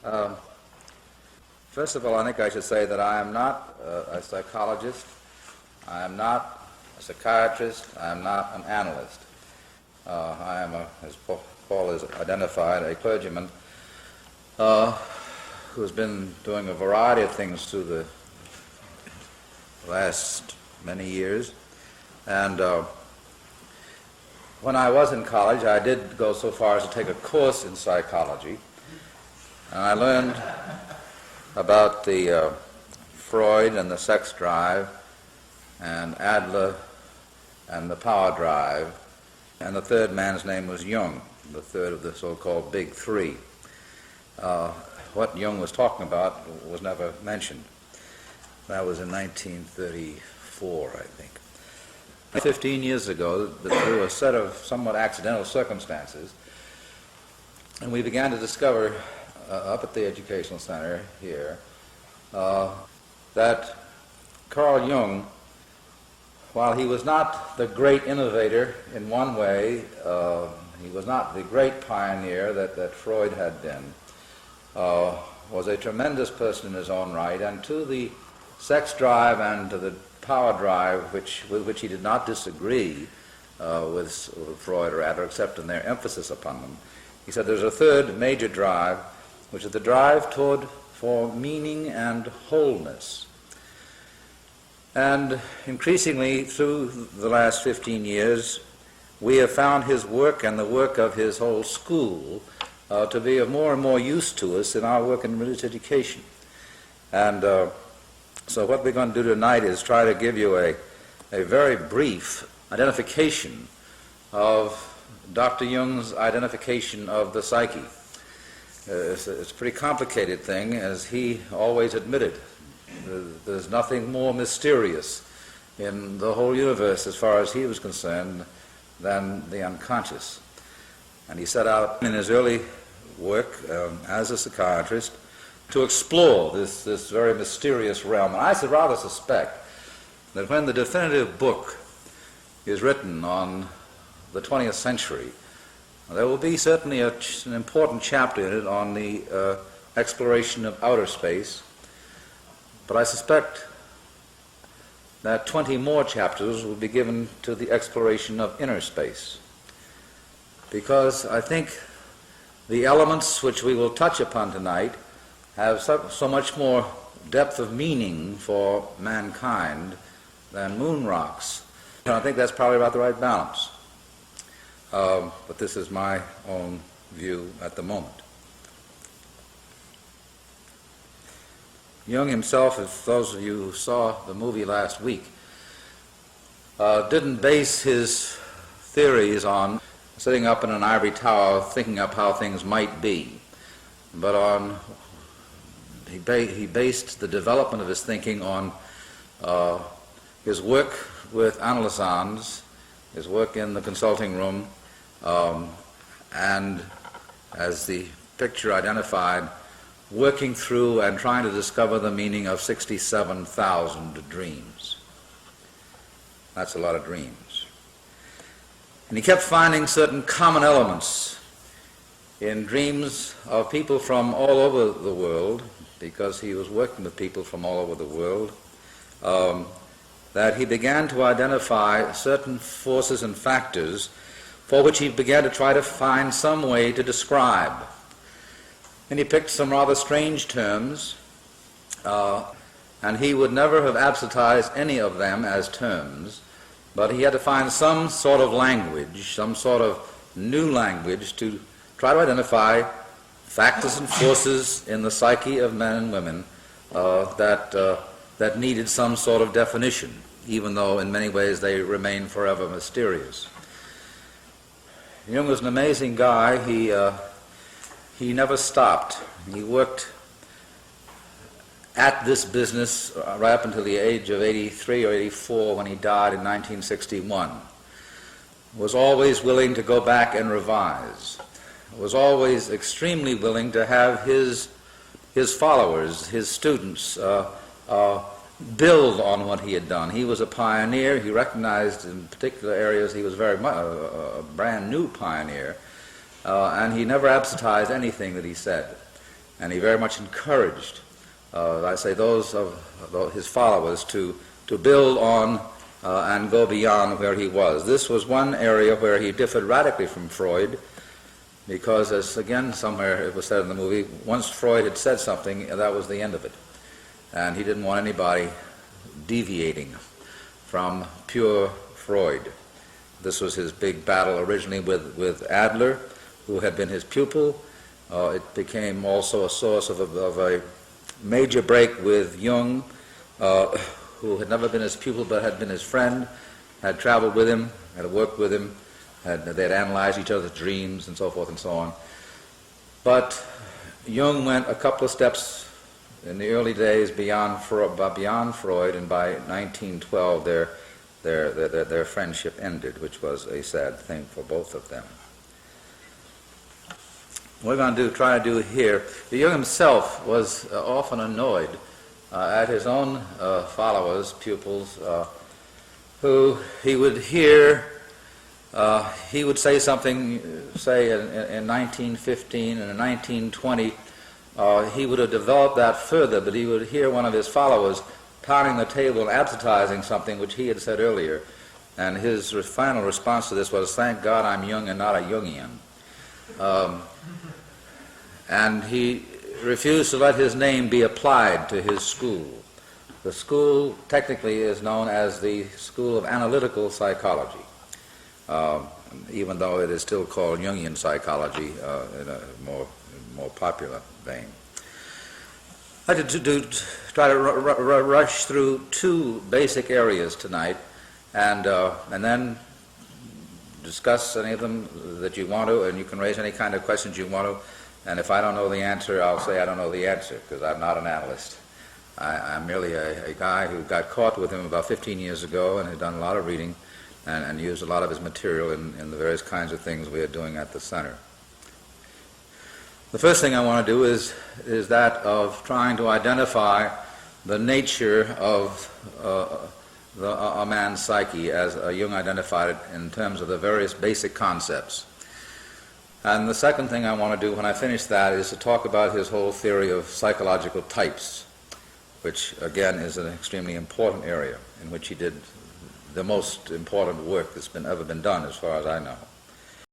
Um, First of all, I think I should say that I am not a psychologist, I am not a psychiatrist, I am not an analyst. I am, as Paul has identified, a clergyman who has been doing a variety of things through the last many years. And when I was in college, I did go so far as to take a course in psychology, and I learned about the Freud and the sex drive, and Adler and the power drive, and the third man's name was Jung, the third of the so-called Big Three. What Jung was talking about was never mentioned. That was in 1934, I think. 15 years ago, through a set of somewhat accidental circumstances, and we began to discover up at the Educational Center here that Carl Jung, while he was not the great innovator in one way, he was not the great pioneer that Freud had been, was a tremendous person in his own right, and to the sex drive and to the power drive, with which he did not disagree with Freud or Adler, except in their emphasis upon them. He said there's a third major drive, which is the drive for meaning and wholeness. And increasingly, through the last 15 years, we have found his work and the work of his whole school to be of more and more use to us in our work in religious education. And so what we're going to do tonight is try to give you a very brief identification of Dr. Jung's identification of the psyche. It's a pretty complicated thing, as he always admitted. There's nothing more mysterious in the whole universe, as far as he was concerned, than the unconscious. And he set out in his early work as a psychiatrist to explore this very mysterious realm. And I should rather suspect that when the definitive book is written on the 20th century, there will be certainly an important chapter in it on the exploration of outer space, but I suspect that 20 more chapters will be given to the exploration of inner space, because I think the elements which we will touch upon tonight have so much more depth of meaning for mankind than moon rocks. And I think that's probably about the right balance. But this is my own view at the moment. Jung himself, if those of you who saw the movie last week, didn't base his theories on sitting up in an ivory tower thinking up how things might be, but on he based the development of his thinking on his work with analysans, his work in the consulting room, and, as the picture identified, working through and trying to discover the meaning of 67,000 dreams. That's a lot of dreams. And he kept finding certain common elements in dreams of people from all over the world, because he was working with people from all over the world, that he began to identify certain forces and factors for which he began to try to find some way to describe. And he picked some rather strange terms, and he would never have absolutized any of them as terms, but he had to find some sort of language, some sort of new language to try to identify factors and forces in the psyche of men and women that needed some sort of definition, even though in many ways they remain forever mysterious. Jung was an amazing guy. He never stopped. He worked at this business right up until the age of 83 or 84 when he died in 1961. Was always willing to go back and revise. Was always extremely willing to have his followers, his students, build on what he had done. He was a pioneer. He recognized in particular areas he was very much a brand new pioneer, and he never absolutized anything that he said. And he very much encouraged, I say, those of his followers to build on and go beyond where he was. This was one area where he differed radically from Freud, because, as again somewhere it was said in the movie, once Freud had said something, that was the end of it. And he didn't want anybody deviating from pure Freud. This was his big battle originally with Adler, who had been his pupil. It became also a source of a major break with Jung, who had never been his pupil but had been his friend, had traveled with him, had worked with him, they had analyzed each other's dreams and so forth and so on. But Jung went a couple of steps in the early days beyond Freud, and by 1912 their friendship ended, which was a sad thing for both of them. What we're going to try to do here, Jung himself was often annoyed at his own followers, pupils, who he would hear, he would say something, say in 1915 and in 1920, he would have developed that further, but he would hear one of his followers pounding the table and advertising something which he had said earlier. And his final response to this was, "Thank God I'm Jung and not a Jungian." And he refused to let his name be applied to his school. The school technically is known as the School of Analytical Psychology, even though it is still called Jungian psychology in a more popular vein. I'd like to try to rush through two basic areas tonight, and then discuss any of them that you want to, and you can raise any kind of questions you want to. And if I don't know the answer, I'll say I don't know the answer, because I'm not an analyst. I'm merely a guy who got caught with him about 15 years ago and had done a lot of reading and used a lot of his material in the various kinds of things we are doing at the center. The first thing I want to do is that of trying to identify the nature of a man's psyche as Jung identified it in terms of the various basic concepts. And the second thing I want to do when I finish that is to talk about his whole theory of psychological types, which again is an extremely important area in which he did the most important work that's ever been done as far as I know.